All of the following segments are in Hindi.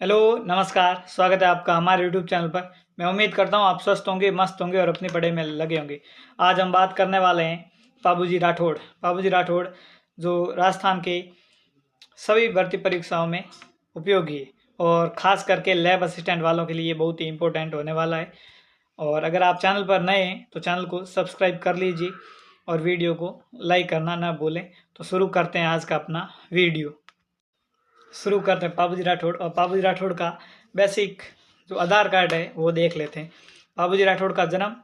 हेलो, नमस्कार। स्वागत है आपका हमारे यूट्यूब चैनल पर। मैं उम्मीद करता हूँ आप स्वस्थ होंगे, मस्त होंगे और अपनी पढ़ाई में लगे होंगे। आज हम बात करने वाले हैं बाबूजी राठौड़। बाबूजी राठौड़ जो राजस्थान के सभी भर्ती परीक्षाओं में उपयोगी है और ख़ास करके लैब असिस्टेंट वालों के लिए बहुत ही इम्पोर्टेंट होने वाला है। और अगर आप चैनल पर नए हैं तो चैनल को सब्सक्राइब कर लीजिए और वीडियो को लाइक करना ना भूलें। तो शुरू करते हैं आज का अपना वीडियो। शुरू करते हैं बाबूजी राठौड़ और बाबूजी राठौड़ का बेसिक जो आधार कार्ड है वो देख लेते हैं। बाबूजी राठौड़ का जन्म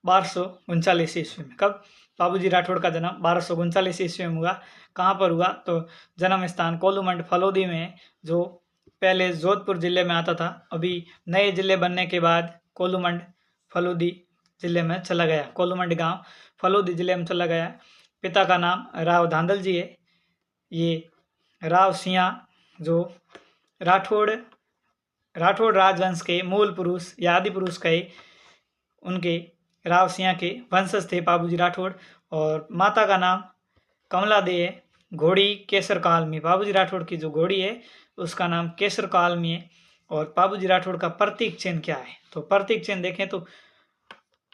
1239 ईस्वी में। कब? बाबूजी राठौड़ का जन्म 1239 ईस्वी में हुआ। कहाँ पर हुआ? तो जन्म स्थान कोलूमंड फलोदी में, जो पहले जोधपुर जिले में आता था, अभी नए जिले बनने के बाद कोलूमंड फलोदी जिले में चला गया। कोलूमंड गांव फलोदी जिले में चला गया। पिता का नाम राव धांधल जी है। ये राव सिंह जो राठौड़ राजवंश के मूल पुरुष या आदि पुरुष कहे, उनके राव सिंह के वंशज थे बाबूजी राठौड़। और माता का नाम कमला दे है। घोड़ी केसर कालमी। बाबूजी राठौड़ की जो घोड़ी है उसका नाम केसर कालमी है। और बाबूजी राठौड़ का प्रतीक चिन्ह क्या है? तो प्रतीक चिन्ह देखें तो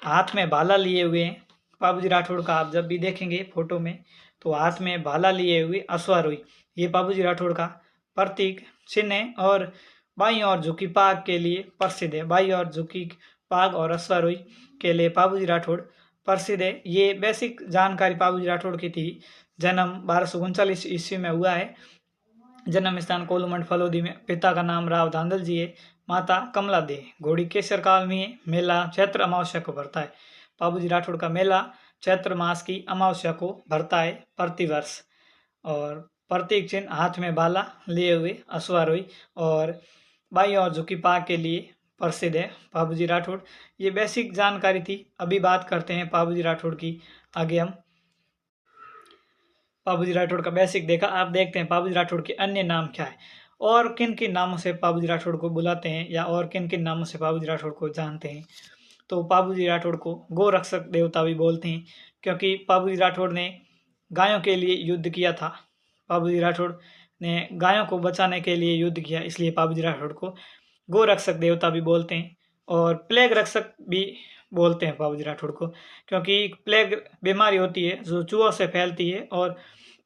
हाथ में भाला लिए हुए हैं। बाबूजी राठौड़ का आप जब भी देखेंगे फोटो में तो हाथ में भाला लिए हुए अश्वारोही, ये बाबूजी राठौड़ का प्रतीक चिन्ह है। और बाई और झुकी पाग के लिए प्रसिद्ध है। बाई और झुकी पाग और अश्वारोही के लिए बाबूजी राठौड़ प्रसिद्ध है। ये बेसिक जानकारी बाबूजी राठौड़ की थी। जन्म 1239 ईस्वी में हुआ है। जन्म स्थान कोलूमंड फलोदी में। पिता का नाम राव धांधल जी है। माता कमला दे। घोड़ी केसर काल में है। मेला चैत्र अमावस्या को भरता है। बाबूजी राठौड़ का मेला चैत्र मास की अमावस्या को भरता है प्रतिवर्ष। और प्रतीक चिन्ह हाथ में भाला लिए हुए अश्वारोही और बाई और झुकी पाग के लिए प्रसिद्ध है बाबूजी राठौड़। ये बेसिक जानकारी थी। अभी बात करते हैं बाबूजी राठौड़ की। आगे हम बाबूजी राठौड़ का बेसिक देखा, आप देखते हैं बाबूजी राठौड़ के अन्य नाम क्या है और किन किन नामों से बाबूजी राठौड़ को बुलाते हैं या और किन किन नामों से बाबूजी राठौड़ को जानते हैं। तो बाबूजी राठौड़ को गोरक्षक देवता भी बोलते हैं, क्योंकि बाबूजी राठौड़ ने गायों के लिए युद्ध किया था। बाबूजी राठौड़ ने गायों को बचाने के लिए युद्ध किया, इसलिए बाबूजी राठौड़ को गोरक्षक देवता भी बोलते हैं। और प्लेग रक्षक भी बोलते हैं बाबूजी राठौड़ को, क्योंकि प्लेग बीमारी होती है जो चूहों से फैलती है। और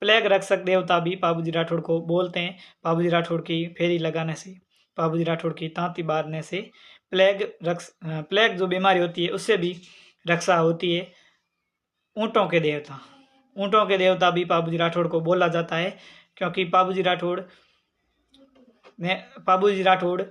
प्लेग रक्षक देवता भी बाबूजी राठौड़ को बोलते हैं। बाबूजी राठौड़ की फेरी लगाने से, बाबूजी राठौड़ की तांती बांधने से प्लेग जो बीमारी होती है उससे भी रक्षा होती है। ऊँटों के देवता भी बाबूजी राठौड़ को बोला जाता है, क्योंकि बाबूजी राठौड़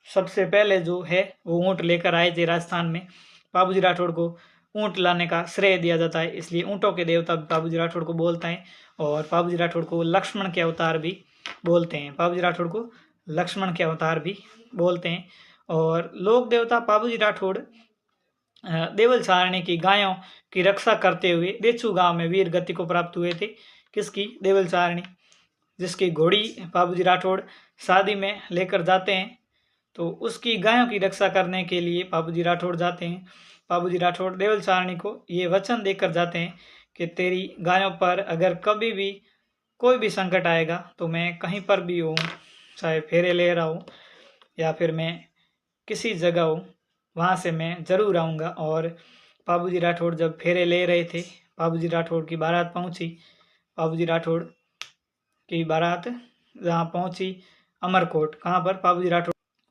सबसे पहले जो है वो ऊँट लेकर आए थे राजस्थान में। बाबूजी राठौड़ को ऊँट लाने का श्रेय दिया जाता है, इसलिए ऊँटों के देवता बाबूजी राठौड़ को बोलते हैं। और बाबूजी राठौड़ को लक्ष्मण के अवतार भी बोलते हैं। बाबूजी राठौड़ को लक्ष्मण के अवतार भी बोलते हैं। और लोक देवता बाबूजी राठौड़ देवल सारणी की गायों की रक्षा करते हुए देचू गांव में वीर गति को प्राप्त हुए थे। किसकी? देवल सारणी, जिसकी घोड़ी बाबूजी राठौड़ शादी में लेकर जाते हैं, तो उसकी गायों की रक्षा करने के लिए बाबूजी राठौड़ जाते हैं। बाबूजी राठौड़ देवल सारणी को ये वचन देकर जाते हैं कि तेरी गायों पर अगर कभी भी कोई भी संकट आएगा तो मैं कहीं पर भी हूँ, चाहे फेरे ले रहा हूँ या फिर मैं किसी जगह हूँ, वहाँ से मैं ज़रूर आऊँगा। और बाबूजी राठौड़ जब फेरे ले रहे थे, बाबूजी राठौड़ की बारात पहुँची। बाबूजी राठौड़ की बारात जहाँ पहुँची अमरकोट। कहाँ पर?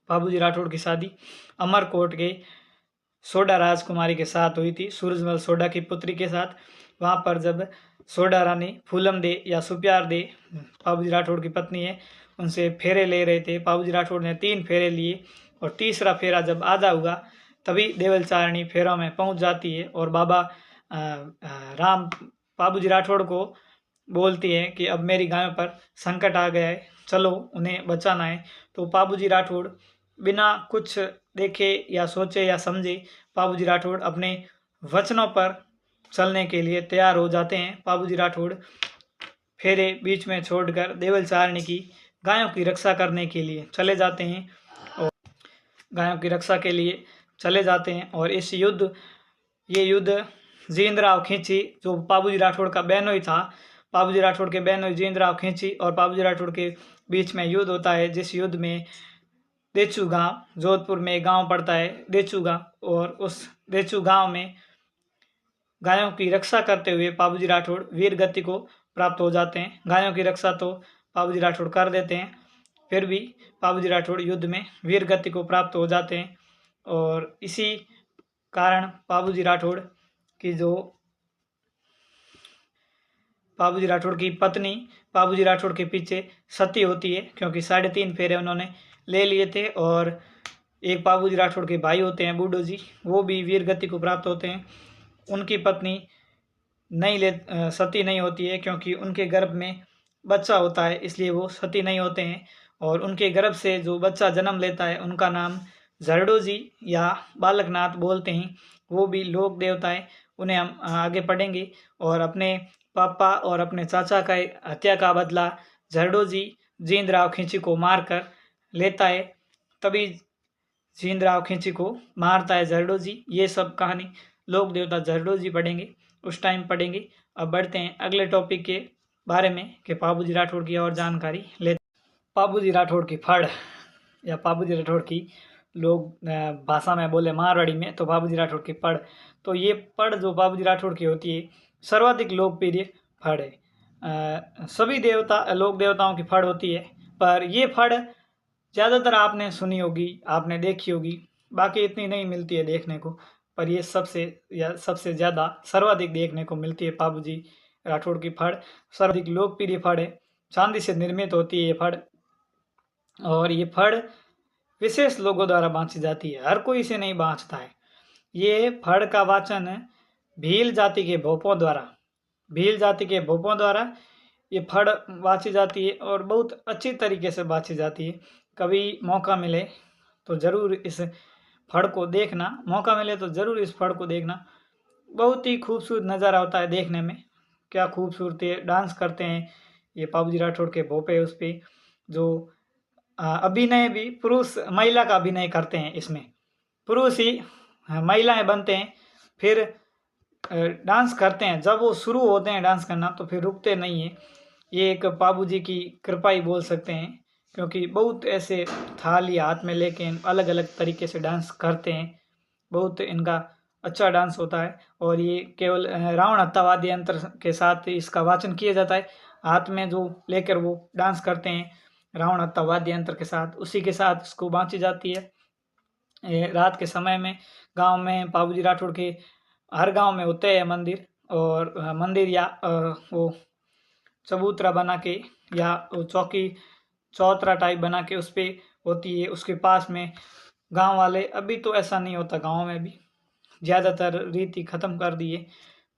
बाबूजी राठौड़ की शादी अमरकोट के सोडा राजकुमारी के साथ हुई थी, सूरजमल सोडा की पुत्री के साथ। वहाँ पर जब सोडा रानी फूलम दे या सुप्यार दे, बाबूजी राठौड़ की पत्नी है, उनसे फेरे ले रहे थे। बाबूजी राठौड़ ने 3 फेरे लिए और तीसरा फेरा जब आधा हुआ तभी देवल चारणी फेरों में पहुँच जाती है। और राम बाबूजी राठौड़ को बोलती है कि अब मेरी गायों पर संकट आ गया है, चलो उन्हें बचाना है। तो बाबूजी राठौड़ बिना कुछ देखे या सोचे या समझे बाबूजी राठौड़ अपने वचनों पर चलने के लिए तैयार हो जाते हैं। बाबूजी राठौड़ फेरे बीच में छोड़कर देवल चारणी की गायों की रक्षा करने के लिए चले जाते हैं और ये युद्ध जींदराव खींची, जो बाबूजी राठौड़ का बहनोई था। बाबूजी राठौड़ के बहनोई जींदराव खींची और बाबूजी राठौड़ के बीच में युद्ध होता है, जिस युद्ध में देचू गांव, जोधपुर में एक गांव पड़ता है देचू गांव, और उस देचू गांव में गायों की रक्षा करते हुए पाबूजी राठौड़ वीर गति को प्राप्त हो जाते हैं। गायों की रक्षा तो पाबूजी राठौड़ कर देते हैं, फिर भी पाबूजी राठौड़ युद्ध में वीर गति को प्राप्त हो जाते हैं। और इसी कारण पाबूजी राठौड़ की पत्नी पाबूजी राठौड़ के पीछे सती होती है, क्योंकि 3.5 फेरे उन्होंने ले लिए थे। और एक पाबूजी राठौड़ के भाई होते हैं बूढ़ो जी, वो भी वीर गति को प्राप्त होते हैं। उनकी पत्नी सती नहीं होती है, क्योंकि उनके गर्भ में बच्चा होता है, इसलिए वो सती नहीं होते हैं। और उनके गर्भ से जो बच्चा जन्म लेता है उनका नाम झरडो जी या बालकनाथ बोलते हैं। वो भी लोक देवता है, उन्हें हम आगे पढ़ेंगे। और अपने पापा और अपने चाचा का हत्या का बदला झरडो जी जींदराव खींची को मार कर लेता है, तभी जींदराव खींची को मारता है झरडो जी। ये सब कहानी लोक देवता झरडो जी पढ़ेंगे, उस टाइम पढ़ेंगे। अब बढ़ते हैं अगले टॉपिक के बारे में कि पाबूजी राठौड़ की और जानकारी लेते। पाबूजी राठौड़ की फड़ या पाबूजी राठौड़ की लोग भाषा में बोले मारवाड़ी में तो पाबूजी राठौड़ की फड़। तो ये फड़ जो पाबूजी राठौड़ की होती है सर्वाधिक लोकप्रिय फड़ है। सभी लोक देवताओं की फड़ होती है, पर ये फड़ ज़्यादातर आपने सुनी होगी, आपने देखी होगी, बाकी इतनी नहीं मिलती है देखने को। पर ये सबसे ज़्यादा सर्वाधिक देखने को मिलती है पाबूजी राठौड़ की फड़। सर्वाधिक लोकप्रिय फड़ है, चांदी से निर्मित होती है ये फड़। और ये फड़ विशेष लोगों द्वारा बाँची जाती है, हर कोई इसे नहीं बाँचता है। ये फड़ का वाचन भील जाति के भोपों द्वारा ये फड़ बाँची जाती है, और बहुत अच्छी तरीके से बाँची जाती है। कभी मौका मिले तो ज़रूर इस फड़ को देखना, इस फड़ को देखना। बहुत ही खूबसूरत नज़ारा होता है देखने में, क्या खूबसूरती है। डांस करते हैं ये पाबूजी राठौड़ के भोपे, उस पर जो अभिनय भी पुरुष महिला का अभिनय करते हैं, इसमें पुरुष ही महिलाएं बनते हैं, फिर डांस करते हैं। जब वो शुरू होते हैं डांस करना तो फिर रुकते नहीं है। ये एक पाबूजी की कृपा ही बोल सकते हैं, क्योंकि बहुत ऐसे थाली हाथ में लेके अलग अलग तरीके से डांस करते हैं। बहुत इनका अच्छा डांस होता है। और ये केवल रावण हत्ता वाद्य यंत्र के साथ इसका वाचन किया जाता है। हाथ में जो लेकर वो डांस करते हैं रावण हत्ता वाद्य यंत्र के साथ, उसी के साथ इसको बाँची जाती है। रात के समय में गांव में पाबूजी राठौड़ के हर गांव में होते हैं मंदिर, और मंदिर या वो चबूतरा बना के या चौकी चौतरा टाइप बना के उस पर होती है। उसके पास में गांव वाले, अभी तो ऐसा नहीं होता, गांव में भी ज़्यादातर रीति ख़त्म कर दी है।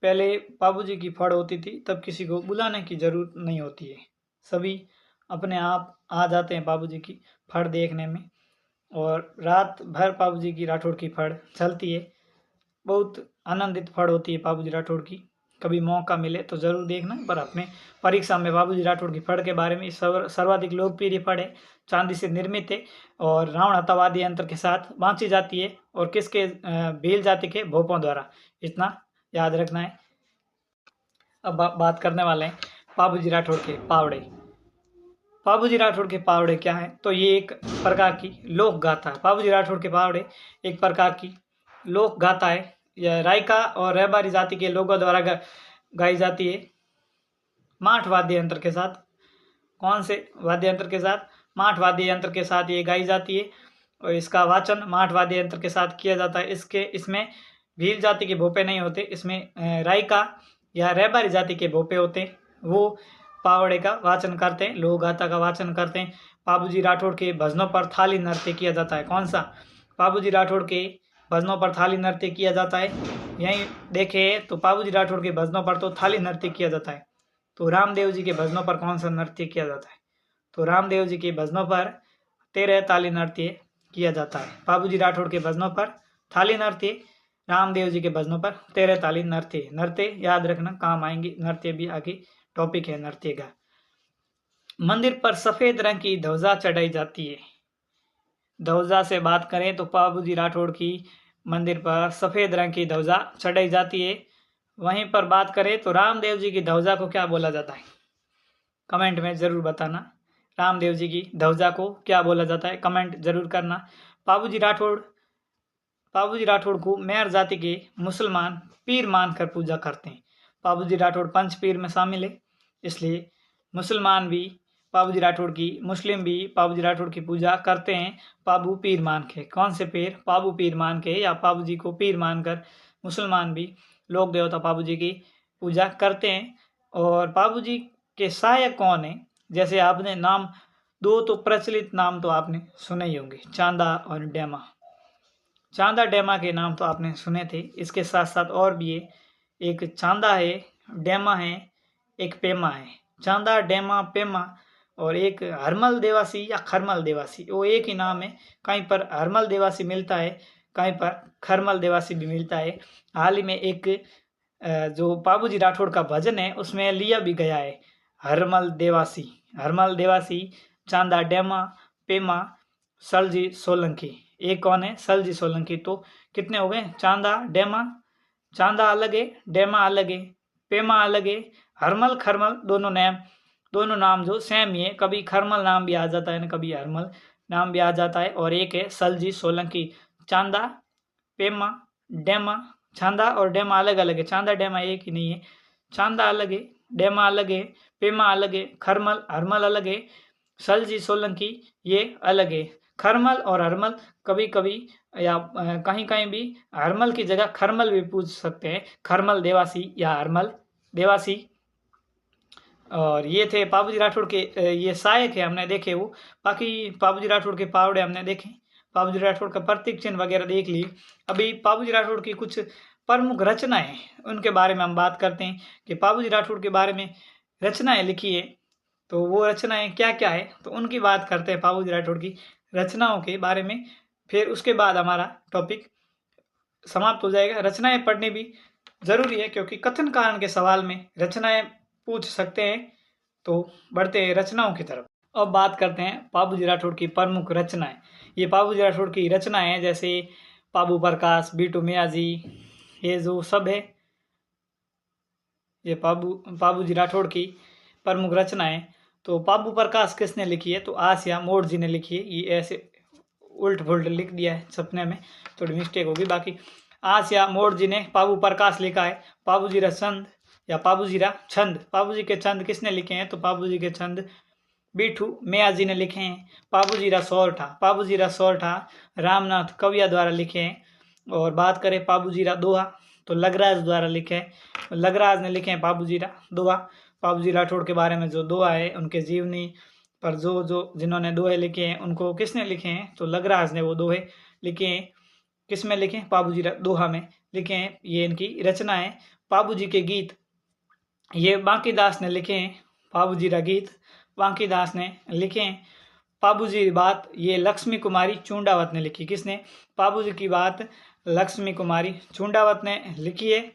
पहले पाबूजी की फड़ होती थी तब किसी को बुलाने की ज़रूरत नहीं होती है, सभी अपने आप आ जाते हैं पाबूजी की फड़ देखने में। और रात भर पाबूजी की राठौड़ की फड़ चलती है। बहुत आनंदित फड़ होती है पाबूजी राठौड़ की, कभी मौका मिले तो ज़रूर देखना। पर अपने परीक्षा में पाबूजी राठौड़ की फड़ के बारे में सर्वाधिक लोकप्रिय फड़ है, चांदी से निर्मित है और रावण हत्ता वाद्य यंत्र के साथ बाँची जाती है, और किसके भील जाति के भोपों द्वारा, इतना याद रखना है। अब बात करने वाले हैं पाबूजी राठौड़ के पावड़े। पाबूजी राठौड़ के पावड़े क्या है, तो ये एक प्रकार की लोक गाथा है। पाबूजी राठौड़ के पावड़े एक प्रकार की लोक गाथा है, यह रायका और रहबारी जाति के लोगों द्वारा गाई जाती है माठ वाद्य यंत्र के साथ। कौन से वाद्य यंत्र के साथ? माठ वाद्य यंत्र के साथ ये गाई जाती है, और इसका वाचन माठ वाद्य यंत्र के साथ किया जाता है। इसमें भील जाति के भोपे नहीं होते, इसमें रायका या रहबारी जाति के भोपे होते हैं, वो पावड़े का वाचन करते हैं, लोक गाथा का वाचन करते हैं। पाबूजी राठौड़ के भजनों पर थाली नृत्य किया जाता है। कौन सा? पाबूजी राठौड़ के भजनों पर थाली नृत्य किया जाता है। यहीं देखे तो पाबूजी राठौड़ के भजनों पर तो थाली नृत्य किया जाता है। तो रामदेव जी के भजनों पर कौन सा नृत्य किया जाता है? तो रामदेव जी के भजनों पर 13 ताली नृत्य किया जाता है। पाबूजी राठौड़ के भजनों पर थाली नृत्य, रामदेव जी के भजनों पर 13 ताली नृत्य याद रखना, काम आएंगे। नृत्य भी आगे टॉपिक है नृत्य का। मंदिर पर सफेद रंग की ध्वजा चढ़ाई जाती है। ध्वजा से बात करें तो पाबूजी राठौड़ की मंदिर पर सफेद रंग की ध्वजा चढ़ाई जाती है। वहीं पर बात करें तो रामदेव जी की ध्वजा को क्या बोला जाता है? कमेंट में जरूर बताना। रामदेव जी की ध्वजा को क्या बोला जाता है, कमेंट जरूर करना। बाबूजी राठौड़ को मेहर जाति के मुसलमान पीर मानकर पूजा करते हैं। बाबूजी राठौड़ पंच पीर में शामिल है, इसलिए मुसलमान भी बाबूजी राठौड़ की, मुस्लिम भी बाबूजी राठौड़ की पूजा करते हैं बाबू पीर मान के। कौन से पीर? बाबू पीर मान के, या बाबूजी को पीर मानकर मुसलमान भी लोक देवता बाबूजी की पूजा करते हैं। और बाबूजी के सहायक कौन है? जैसे आपने नाम, दो तो प्रचलित नाम तो आपने सुने ही होंगे, चांदा और डेमा। चांदा डेमा के नाम तो आपने सुने थे, इसके साथ साथ और भी है, एक चांदा है, डेमा है, एक पेमा है। चांदा, डेमा, पेमा और एक हरमल देवासी या खरमल देवासी, वो एक ही नाम है। कहीं पर हरमल देवासी मिलता है, कहीं पर खरमल देवासी भी मिलता है। हाल ही में एक जो बाबूजी राठौड़ का भजन है उसमें लिया भी गया है हरमल देवासी, चांदा, डेमा, पेमा, सलजी सोलंकी। एक कौन है? सलजी सोलंकी। तो कितने हो गए? चांदा, डेमा, चांदा अलग है, डेमा अलग है, पेमा अलग है, हरमल खरमल दोनों नाम जो सेम ही है। कभी खरमल नाम भी आ जाता है ना, कभी हरमल नाम भी आ जाता है। और एक है सलजी सोलंकी। चांदा, पेमा, डेमा, चांदा और डेमा अलग अलग है, चांदा डेमा एक ही नहीं है। चांदा अलग है, डेमा अलग है, पेमा अलग है, खरमल हरमल अलग है, सलजी सोलंकी ये अलग है। खरमल और हरमल कभी कभी या कहीं कहीं भी हरमल की जगह खरमल भी पूछ सकते हैं, खरमल देवासी या हरमल देवासी। और ये थे बाबूजी राठौड़ के ये सहायक है, हमने देखे वो। बाकी बाबूजी राठौड़ के पावड़े हमने देखे, बाबूजी राठौड़ का प्रतीक चिन्ह वगैरह देख लिए। अभी बाबूजी राठौड़ की कुछ प्रमुख रचनाएं, उनके बारे में हम बात करते हैं कि बाबूजी राठौड़ के बारे में रचनाएं लिखी है, तो वो रचनाएं क्या क्या है, तो उनकी बात करते हैं बाबूजी राठौड़ की रचनाओं के बारे में। फिर उसके बाद हमारा टॉपिक समाप्त हो जाएगा। रचनाएं पढ़नी भी जरूरी है, क्योंकि कथन कारण के सवाल में रचनाएं पूछ सकते हैं। तो बढ़ते हैं रचनाओं की तरफ। अब बात करते हैं बाबूजी राठौड़ की प्रमुख रचनाएं। ये बाबूजी राठौड़ की रचनाएं हैं, जैसे बाबू प्रकाश, बीटू मियाजी, ये जो सब है, ये बाबूजी राठौड़ की प्रमुख रचनाएं। तो बाबू प्रकाश किसने लिखी है? तो आसिया मोड़ जी ने लिखी है। ये ऐसे उल्ट पुल्ट लिख दिया है, सपने में थोड़ी मिस्टेक होगी। बाकी आसिया मोड़ जी ने बाबू प्रकाश लिखा है। बाबूजीरा छंद या बाबूजीरा छंद, बाबूजी के छंद किसने लिखे हैं? तो बाबूजी के छंद बीठू मियाजी ने लिखे हैं। बाबूजीरा सोरठा रामनाथ कविया द्वारा लिखे हैं। और बात करें बाबूजीरा दोहा, तो लगराज द्वारा लिखे हैं, लगराज ने लिखे हैं बाबूजीरा दोहा। बाबूजी राठौड़ के बारे में जो दोहा है, उनके जीवनी पर जो जिन्होंने दोहे लिखे हैं, उनको किसने लिखे हैं? तो लगराज ने वो दोहे लिखे हैं। किस में लिखे हैं? बाबूजी दोहा में लिखे हैं। ये इनकी रचना है। बाबूजी के गीत, ये बांकीदास ने लिखे हैं। बाबूजीरा गीत बांकीदास ने लिखे हैं। बाबूजी की बात, ये लक्ष्मी कुमारी चूंडावत ने लिखी। किसने? बाबूजी की बात लक्ष्मी कुमारी चूंडावत ने लिखी है।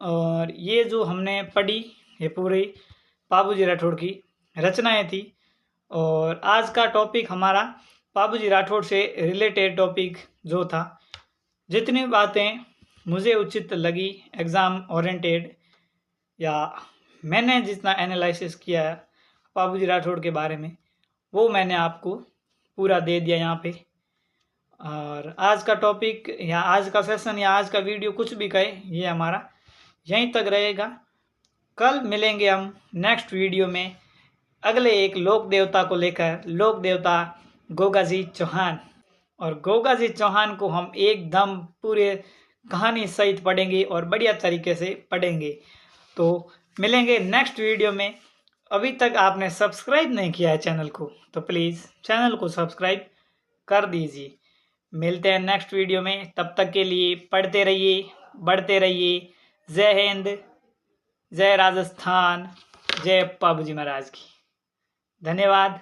और ये जो हमने पढ़ी, ये पूरी बाबूजी राठौड़ की रचनाएं थी। और आज का टॉपिक हमारा बाबूजी राठौड़ से रिलेटेड टॉपिक जो था, जितनी बातें मुझे उचित लगी एग्ज़ाम ओरिएंटेड, या मैंने जितना एनालिसिस किया है बाबूजी राठौड़ के बारे में, वो मैंने आपको पूरा दे दिया यहाँ पे। और आज का टॉपिक या आज का सेशन या आज का वीडियो, कुछ भी कहे, ये हमारा यहीं तक रहेगा। कल मिलेंगे हम नेक्स्ट वीडियो में अगले एक लोक देवता को लेकर, लोक देवता गोगाजी चौहान। और गोगाजी चौहान को हम एकदम पूरे कहानी सहित पढ़ेंगे और बढ़िया तरीके से पढ़ेंगे। तो मिलेंगे नेक्स्ट वीडियो में। अभी तक आपने सब्सक्राइब नहीं किया है चैनल को, तो प्लीज़ चैनल को सब्सक्राइब कर दीजिए। मिलते हैं नेक्स्ट वीडियो में, तब तक के लिए पढ़ते रहिए, बढ़ते रहिए। जय हिंद, जय राजस्थान, जय बाबूजी महाराज की। धन्यवाद।